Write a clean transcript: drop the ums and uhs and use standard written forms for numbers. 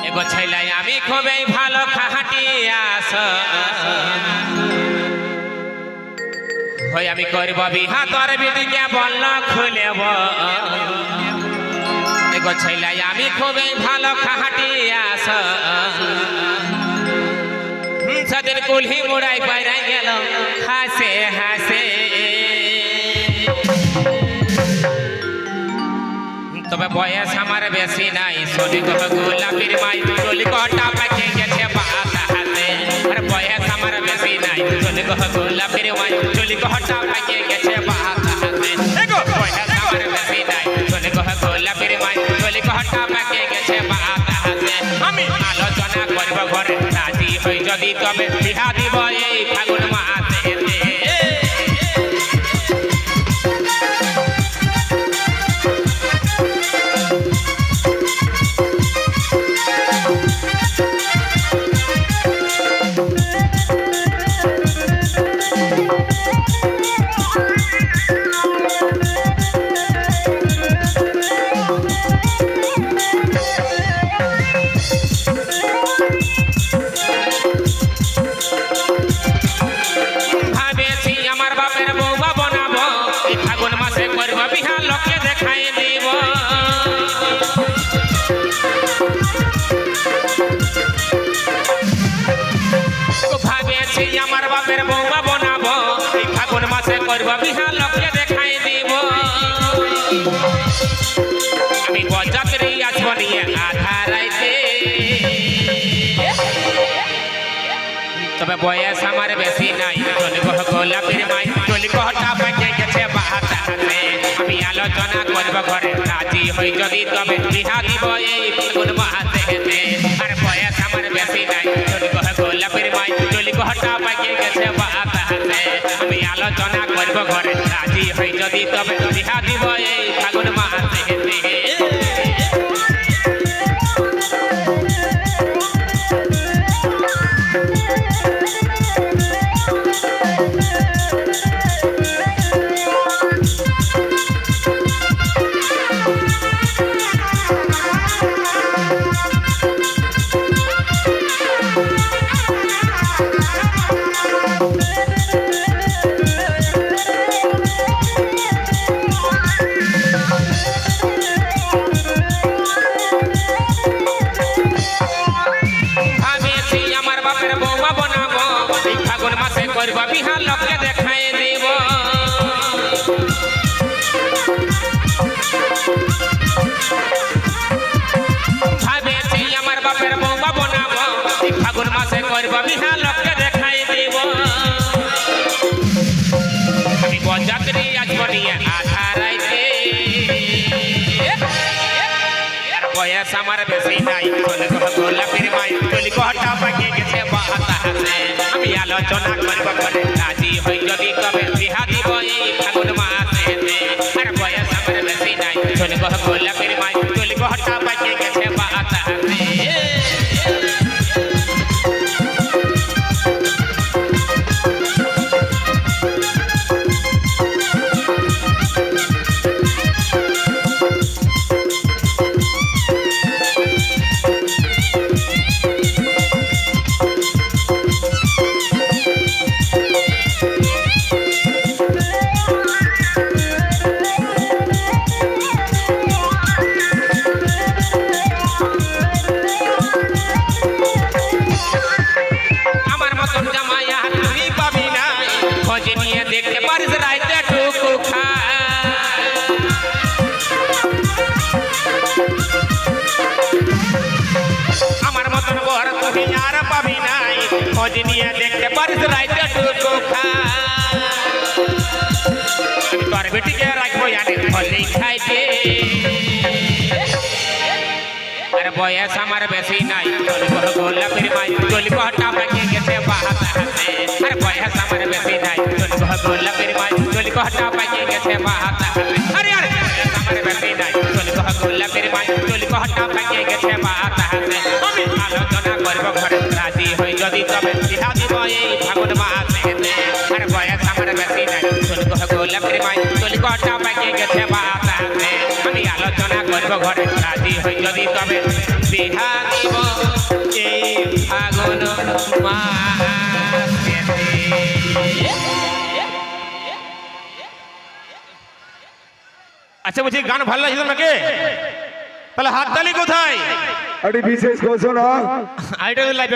এগো ছেলাই আমি খুবই ভালো খাহাটি আস হই আমি করব বিহা তোর বিদিকে বলল খুলেব এগো ছেলাই আমি খুবই ভালো খাহাটি আস সেদিন কুলহি মুড়াই পাইরাই গেল হাসে হাসে তবে বয়স আমার বেশি নাই সোনি গো গোলাপির মাই চলি কটা পাকে গেছে বাত হাতে আর বয়স আমার বেশি নাই সোনি গো গোলাপির মাই চলি কটা পাকে গেছে বাত হাতে দেখো বয়স আমার বেশি নাই সোনি গো গোলাপির মাই চলি কটা পাকে গেছে বাত হাতে আমি আলোচনা করব ঘরে রাজি হই যদি তবে বিহা দিব এই ফাগুন মাসে বিহা লোককে দেখাই দিব আমি বজাতরি আসব নিয়ে আধা রাইতে তবে বয়স আমার বেশি নাই চলি গো গোলাপির মাই চলি কটা পাকে গেছে বাত হাতে আমি আলোচনা করব ঘরে রাজি হই যদি তবে বিহা দিব এই ফাগুন মাসে আর বয়স আমার বেশি নাই চলি গো গোলাপির মাই চলি কটা পাকে গেছে বাত হাতে আমি আলোচনা করব ঘরে রাজি হই যদি তবে বিহা দিব এই ফাগুন মাসে করব বিহা লোককে দেখাই দিব ভাবেছি আমার বাপের বৌমা বানাবো ফাগুন মাসে করব বিহা লোককে দেখাই দিব আমি বজাতরি আসব নিয়ে আধা রাইতে আর বয়স আমার বেশি নাই চলে গো গোলাপির মাই চলি কটা পাকে গেছে বাত হাতে আমি আলোচনা করব ঘরে রাজি হই যদি তবে বিহা দিব এই ফাগুন মাসে আর বয়স আমার বেশি নাই চলি গো গোলাপির মাই চলি কটা পাকে গেছে বাত হাতে দেখতে পারিস রাইতে টুকু খা আমার মতন বর তুই আর পাবি নাই খোঁজ নিয়ে দেখতে পারিস রাইতে টুকু খা তোর বেটিকে রাখবো জানি ফলেই খাইতে আর বয়স আমার বেশি নাই চলি গো গোলাপির মাই চলি কটা পাকে গেছে বাত হাতে আর বয়স আমার বেশি নাই চলি গো গোলাপির মাই চলি কটা পাকে গেছে বাত হাতে আরে আরে বয়স আমার বেশি নাই চলি গো গোলাপির মাই চলি কটা পাকে গেছে বাত হাতে আমি আলোচনা করব ঘরে রাজি হই যদি তবে বিহা দিব এই ফাগুন মাসে আর বয়স আমার বেশি নাই চলি গো গোলাপির মাই চলি কটা পাকে গেছে বাত হাতে আমি আলোচনা করব আসব ঘরে রাজি হই যদি তবে বিহা দিব এই ফাগুন মাসেতে। আচ্ছা বলছি গান ভালো লাগছিল নাকি? তাহলে হাততালি কোথায়? একটি বিশেষ ঘোষণা। আইটা লাইভ